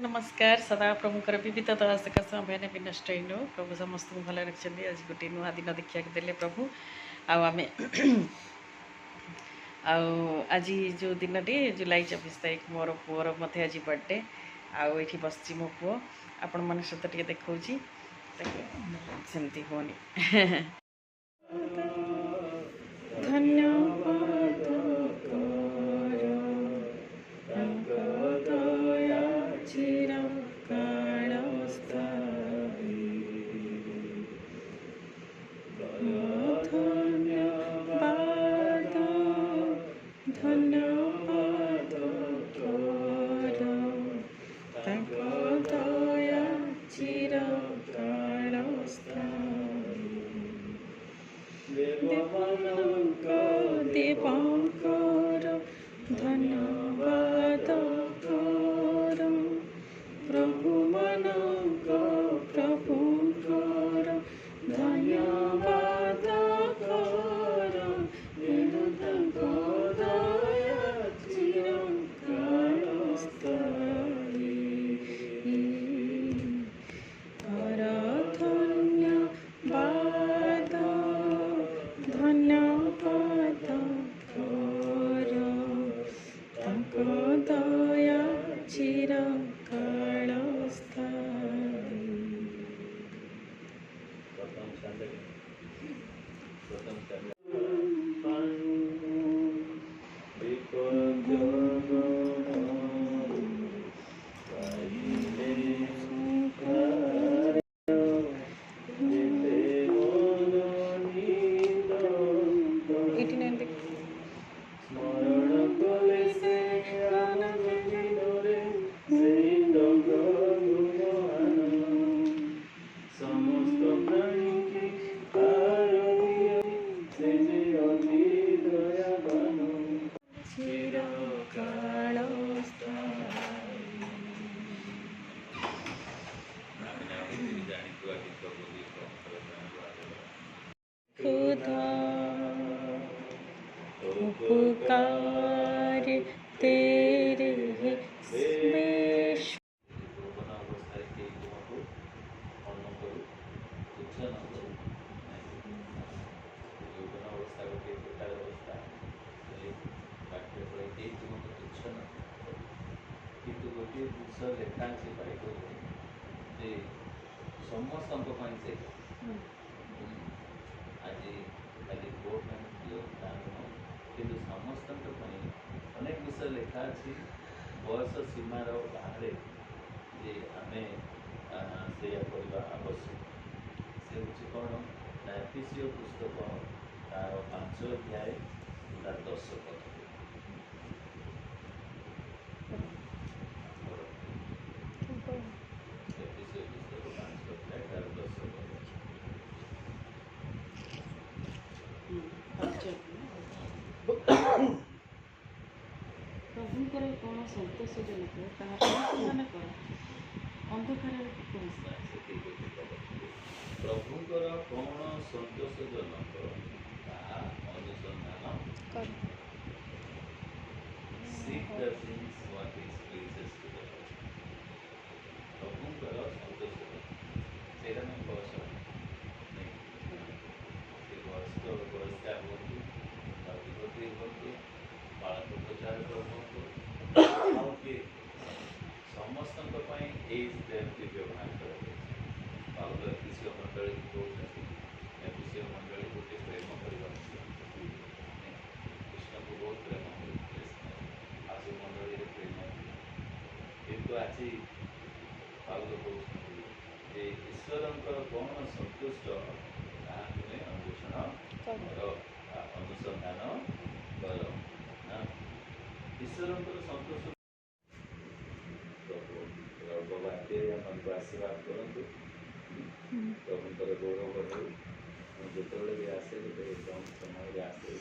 नमस्कार सदा प्रभुकर विविध दशक अभियान भी नष्ट हो प्रभु समस्त भल रखिंट आज गोटे नुआ दिन देखा देले प्रभु आम आज जो दिन टी जुलाई 24 तारीख मोर पुअर आज बर्थडे आठी बस मो पु आपण मान सहित टे देखा सेमती होनी धन्यवाद धन्यवाद दया चिरकाल देवंकर धन्यवाद प्रभु मनक प्रभुकर धन्यवाद दया चिरकाल खुदा उपकार तेरे किंतु गोटे जिस लेखा से पाई समस्त आज खाली भोट कि समस्त अनेक विषय लिखा अच्छी बयस सीमार बाहर जे आम से आवश्यक से हूँ कौन ना एफिसीय पुस्तक तार 5 अध्याय तार 10 पद एफिसीय पुस्तक 5 अध्याय तार 10 पद प्रभुंकर कौन संतोषजनक ताने अंधकार प्रभुंकर कौन संतोषजनक ताहा अनुसंधान कर seek the things what is pleases to the Lord प्रभुंकर संतोषजनक सेटा में बस नहीं बयस्क बयस्का हुए युवती हुए बालक प्रचार हुए आउ किए समस्त एमती व्यवहार कर पाउल एफिसीय मंडली कहते एफिसीय मंडली गोटे प्रेम करवा कृष्ण को बहुत प्रेम आज मंडली प्रेम किंतु आज पाउल कहते ईश्वर कौन संतुष्ट तुम्हें अन्वेषण कर अनुसंधान कर ईश्वर संतोष प्रभु आशीर्वाद करूँ प्रभुंर गौरव बढ़ाऊ जो भी आसे गोटे कम समय आसे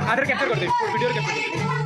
आधार कैप्चर करते वीडियो कैप्चर करते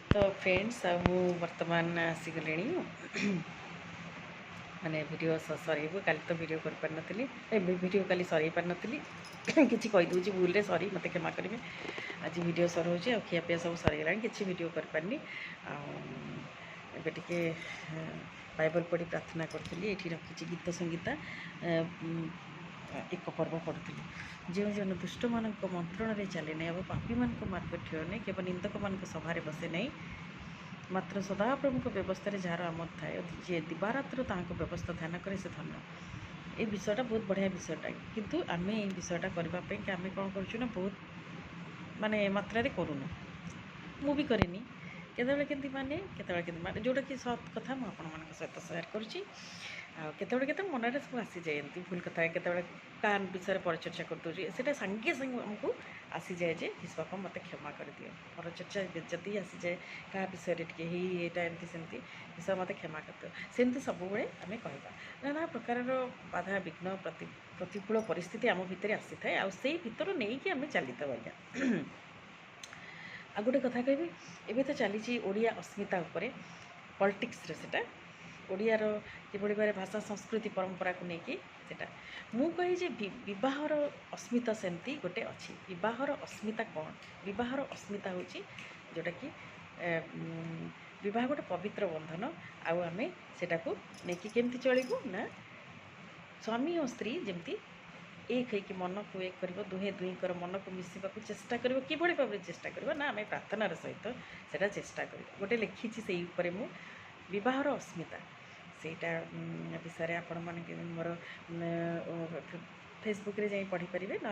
तो फ्रेंड्स मु वर्तमान आसीगले माने वीडियो सरइबू काली तो वीडियो कर पार नथिली वीडियो काली सरई पार नथिली किछि कहि दूची भूल रे सॉरी मते क्षमा करिवे आज वीडियो सरौची आ खिया पिया सब सरी गलानी किछि वीडियो कर पारनी आ एबे टिके बाइबल पढ़ी प्रार्थना करथिली एठी रखिछि गीत संगीता एक पर्व पढ़ुଥିଲି जो जन दुष्ट मानक मंत्रण रे चले नहीं अब पापी मानक मार्ग ठियो नहीं केवल निंदक मानक सभारे बसे नहीं मात्र सदा प्रभु व्यवस्था जार आमद थाए जी दिवारात्र तांको व्यवस्था ध्यान करे से धन्य ये विषयटा बहुत बढ़िया विषयटा किंतु आम ये विषयटा करने आम कौन करूँ ना बहुत माने मात्रा करूना मु भी करेनी केतबेले केंती माने जोटा कि सत कथा मु आपण मान सहित शेयर करुच्ची आतेबे के मनरे सब आसी जाए भूल कथा केतबेले कान विषय परिचर्चा करदे से सांगे सांगे आमको आसी जाए जे हिस बापा मत क्षमा कर दियो परिचर्चा जदि आसी जाए क्या विषय यहाँ एमती सेमती हिसाब मत क्षमा कर दियो सेमती सब आम कहवा नाना प्रकार बाधा विघ्न प्रतिकूल परिस्थिति आम भितर आसी थाए आई भितर नहीं कि आम चली आज्ञा आ गोटे कथा कहबी एबे तो चली ओडिया अस्मिता उपरे पॉलिटिक्स रे सेटा ओडियार किभଳି भाବରେ भाषा संस्कृति परंपरा को लेकिन सेटा मु कही जे विवाहर अस्मिता सेमती गोटे अच्छी विवाहर अस्मिता कौन विवाहर अस्मिता होची जोटा कि विवाह गोटे पवित्र बंधन आउ आमे सेटा को लेकिन केमती चलिबू ना स्वामी और स्त्री जमती एक है कि मन को एक कर दुहे दुईकर मन को मिसवा चेष्टा कर किभଳି भाବରେ चेष्टा करबा ना आमे प्रार्थनार सहित सेटा चेष्टा कर गोटे लिखी से ऊपर मु विवाहर अस्मिता सेटा विषय आपण मान मोर फेसबुक रे जाई पढ़ी पारे ना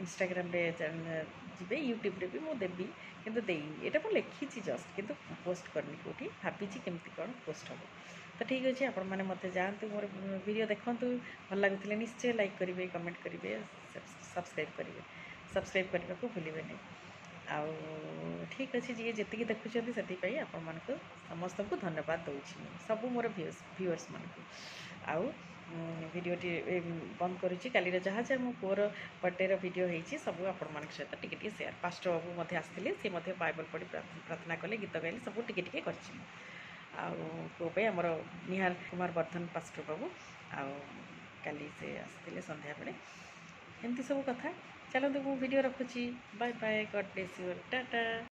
इंस्टाग्राम रे जी यूट्यूब रे भी मुझे देवी किंतु देनी यहाँ मुझे लिखी जस्ट किंतु पोस्ट करनी कौटी भावी केमती कौन पोस्ट हम तो ठीक अच्छे आपण मैंने मत जातु मोर वीडियो देखूँ भल लगुले निश्चय लाइक करेंगे कमेंट करेंगे सब्सक्राइब करने को भूलें नहीं आउ ठीक अच्छे जी जी देखुं से आपण मान समस्त को धन्यवाद दूसरी सब मोर व्यूअर्स मान आउ वीडियोटी बंद करुच्ची काली जहाँ जहाँ मो पुअर बर्थडे वीडियो होती सब आपण मान सहित टिके शेयर पास्टर बाबू आसते सी बाइबल पढ़ी प्रार्थना कले गीत गाइले सब टिके कर आमर निहाल कुमार वर्धन पास्टर बाबू आली से आसते संध्या बेले एमती सब कथा चलते मु वीडियो रखुची bye bye God bless you Tata.